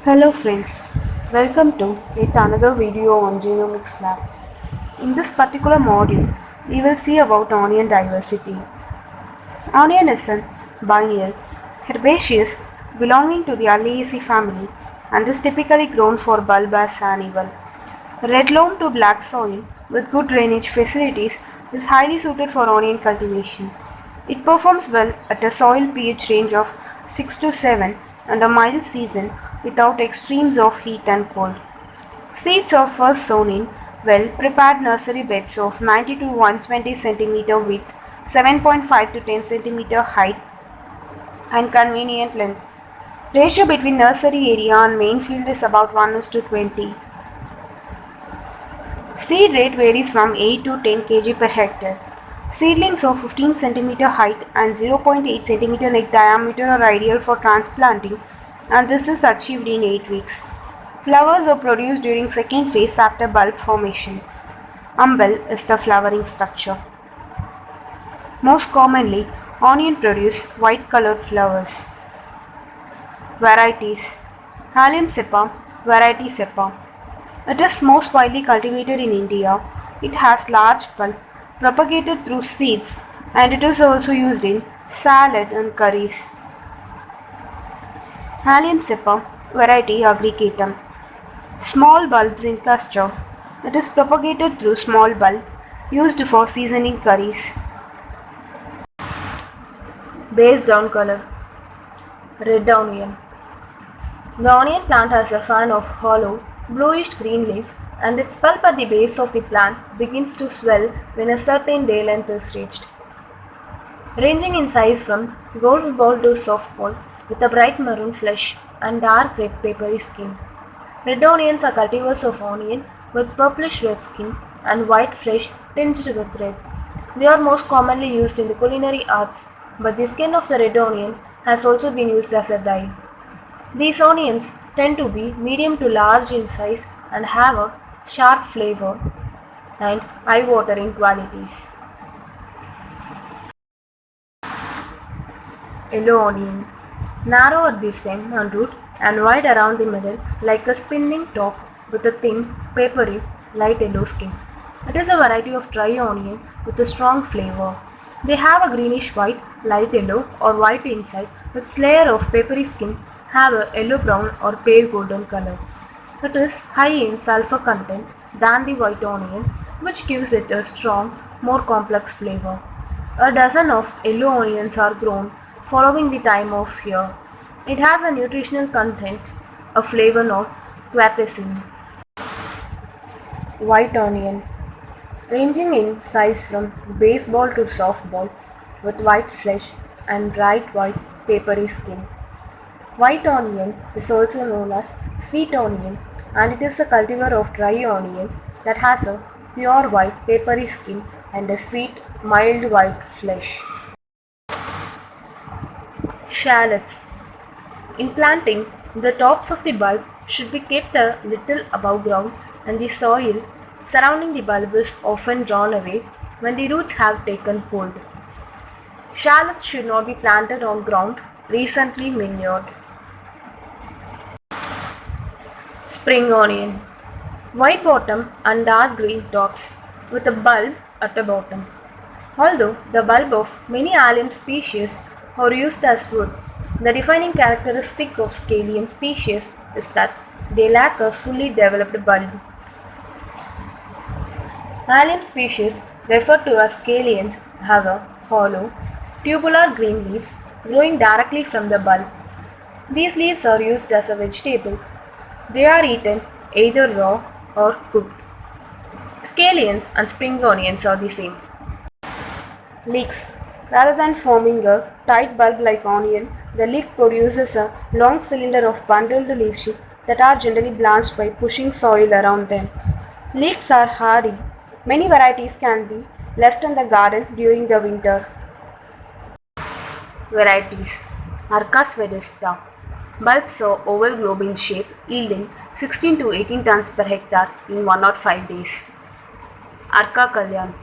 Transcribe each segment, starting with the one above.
Hello friends, welcome to yet another video on Genomics Lab. In this particular module, we will see about onion diversity. Onion is an biennial herbaceous belonging to the Alliaceae family and is typically grown for bulb as annual. Red loam to black soil with good drainage facilities is highly suited for onion cultivation. It performs well at a soil pH range of 6 to 7 and a mild season without extremes of heat and cold. Seeds are first sown in well prepared nursery beds of 90 to 120 cm width, 7.5 to 10 cm height and convenient length. Ratio between nursery area and main field is about 1:20. Seed rate varies from 8 to 10 kg per hectare. Seedlings of 15 cm height and 0.8 cm neck diameter are ideal for transplanting, and this is achieved in 8 weeks. Flowers are produced during second phase after bulb formation. Umbel is the flowering structure. Most commonly, onion produce white colored flowers. Varieties: Allium cepa, variety cepa. It is most widely cultivated in India. It has large pulp propagated through seeds, and it is also used in salad and curries. Allium cepa, variety aggregatum. Small bulbs in cluster. It is propagated through small bulb used for seasoning curries. Base down color. Red onion. The onion plant has a fan of hollow, bluish green leaves, and its pulp at the base of the plant begins to swell when a certain day length is reached. Ranging in size from golf ball to softball with a bright maroon flesh and dark red papery skin. Red onions are cultivars of onion with purplish red skin and white flesh tinged with red. They are most commonly used in the culinary arts, but the skin of the red onion has also been used as a dye. These onions tend to be medium to large in size and have a sharp flavor and eye-watering qualities. Yellow onion. Narrow at the stem and root and wide around the middle like a spinning top with a thin, papery, light yellow skin. It is a variety of dry onion with a strong flavor. They have a greenish white, light yellow or white inside with layer of papery skin, have a yellow brown or pale golden color. It is high in sulfur content than the white onion, which gives it a strong, more complex flavor. A dozen of yellow onions are grown following the time of year. It has a nutritional content, a flavor note, quercetin. White onion. Ranging in size from baseball to softball with white flesh and bright white papery skin. White onion is also known as sweet onion, and it is a cultivar of dry onion that has a pure white papery skin and a sweet mild white flesh. Shallots. In planting, the tops of the bulb should be kept a little above ground, and the soil surrounding the bulb is often drawn away when the roots have taken hold. Shallots should not be planted on ground recently manured. Spring onion. White bottom and dark green tops with a bulb at the bottom. Although the bulb of many allium species are used as food, the defining characteristic of scallion species is that they lack a fully developed bulb. Allium species referred to as scallions have a hollow, tubular green leaves growing directly from the bulb. These leaves are used as a vegetable. They are eaten either raw or cooked. Scallions and spring onions are the same. Leeks. Rather than forming a tight bulb like onion, the leek produces a long cylinder of bundled leaf sheath that are generally blanched by pushing soil around them. Leeks are hardy. Many varieties can be left in the garden during the winter. Varieties: Arca svedista. Bulbs are oval globe in shape, yielding 16 to 18 tons per hectare in 105 days. Arca kalyan.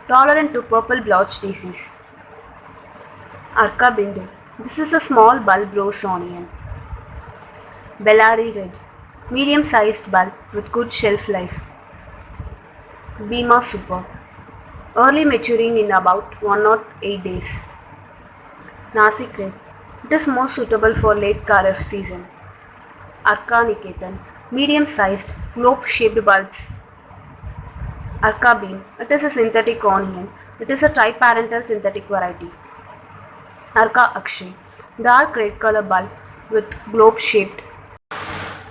Tolerant to purple blotch disease. Arca bindu. This is a small bulb rose onion. Bellari Red, medium-sized bulb with good shelf life. Bima Super, early maturing in about 108 days. Nasik Red, it is more suitable for late Kharif season. Arka Niketan, medium-sized globe-shaped bulbs. Arka Bean, it is a synthetic onion. It is a triparental synthetic variety. Arka Akshay, dark red color bulb with globe-shaped.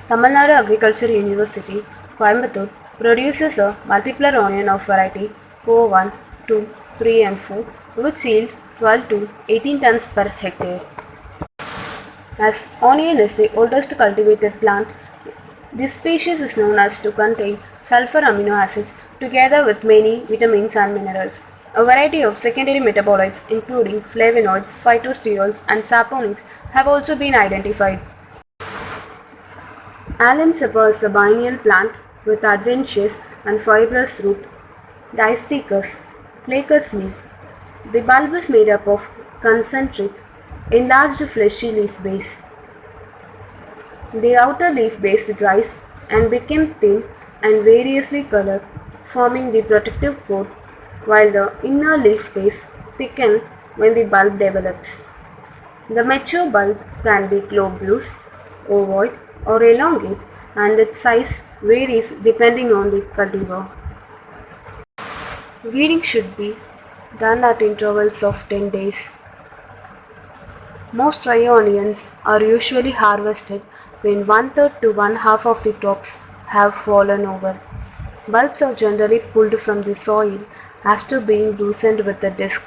Tamil Nadu Agriculture University, Coimbatore, produces a multiplier onion of variety 4, 1, 2, 3 and 4, which yield 12 to 18 tons per hectare. As onion is the oldest cultivated plant, this species is known as to contain sulfur amino acids together with many vitamins and minerals. A variety of secondary metabolites including flavonoids, phytosterols and saponins have also been identified. Alum sapper is a biennial plant with adventitious and fibrous root, distichous, glaucous leaves. The bulb is made up of concentric, enlarged fleshy leaf base. The outer leaf base dries and becomes thin and variously colored, forming the protective coat, while the inner leaf base thickens when the bulb develops. The mature bulb can be globulous, ovoid, or elongate, and its size varies depending on the cultivar. Weeding should be done at intervals of 10 days. Most dry onions are usually harvested when one-third to one-half of the tops have fallen over. Bulbs are generally pulled from the soil after being loosened with a disc.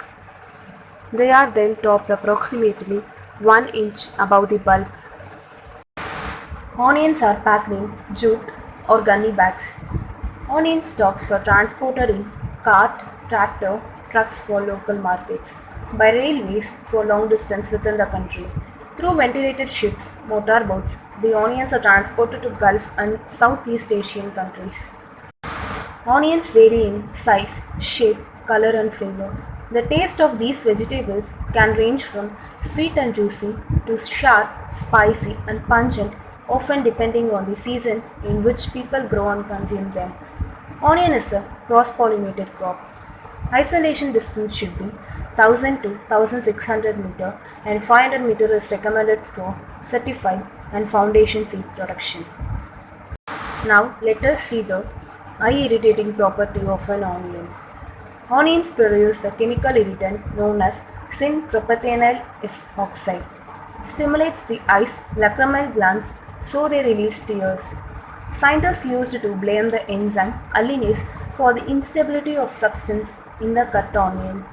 They are then topped approximately 1 inch above the bulb. Onions are packed in jute or gunny bags. Onion stalks are transported in cart, tractor, trucks for local markets, by railways for long distance within the country. Through ventilated ships, motor boats, the onions are transported to Gulf and Southeast Asian countries. Onions vary in size, shape, color and flavor. The taste of these vegetables can range from sweet and juicy to sharp, spicy and pungent, often depending on the season in which people grow and consume them. Onion is a cross-pollinated crop. Isolation distance should be 1000 to 1600 meter and 500 meter is recommended for certified and foundation seed production. Now let us see the eye-irritating property of an onion. Onions produce the chemical irritant known as syn-propanthenyl oxide. It stimulates the eye's lacrimal glands so they release tears. Scientists used to blame the enzyme allinase for the instability of substance in the cut onion.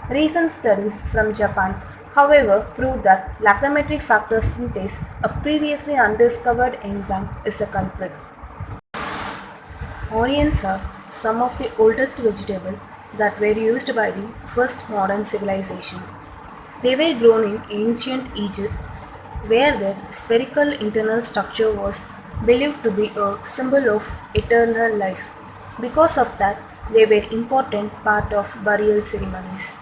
Recent studies from Japan, however, prove that lacrimatory factor synthase, a previously undiscovered enzyme, is a culprit. Onions are some of the oldest vegetables that were used by the first modern civilization. They were grown in ancient Egypt, where their spherical internal structure was believed to be a symbol of eternal life. Because of that, they were important part of burial ceremonies.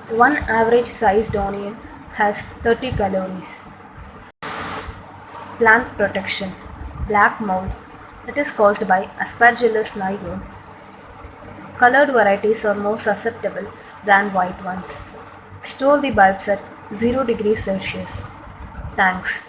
One average sized onion has 30 calories. Plant protection. Black mold. It is caused by Aspergillus niger. Colored varieties are more susceptible than white ones. Store the bulbs at 0 degrees Celsius. Thanks.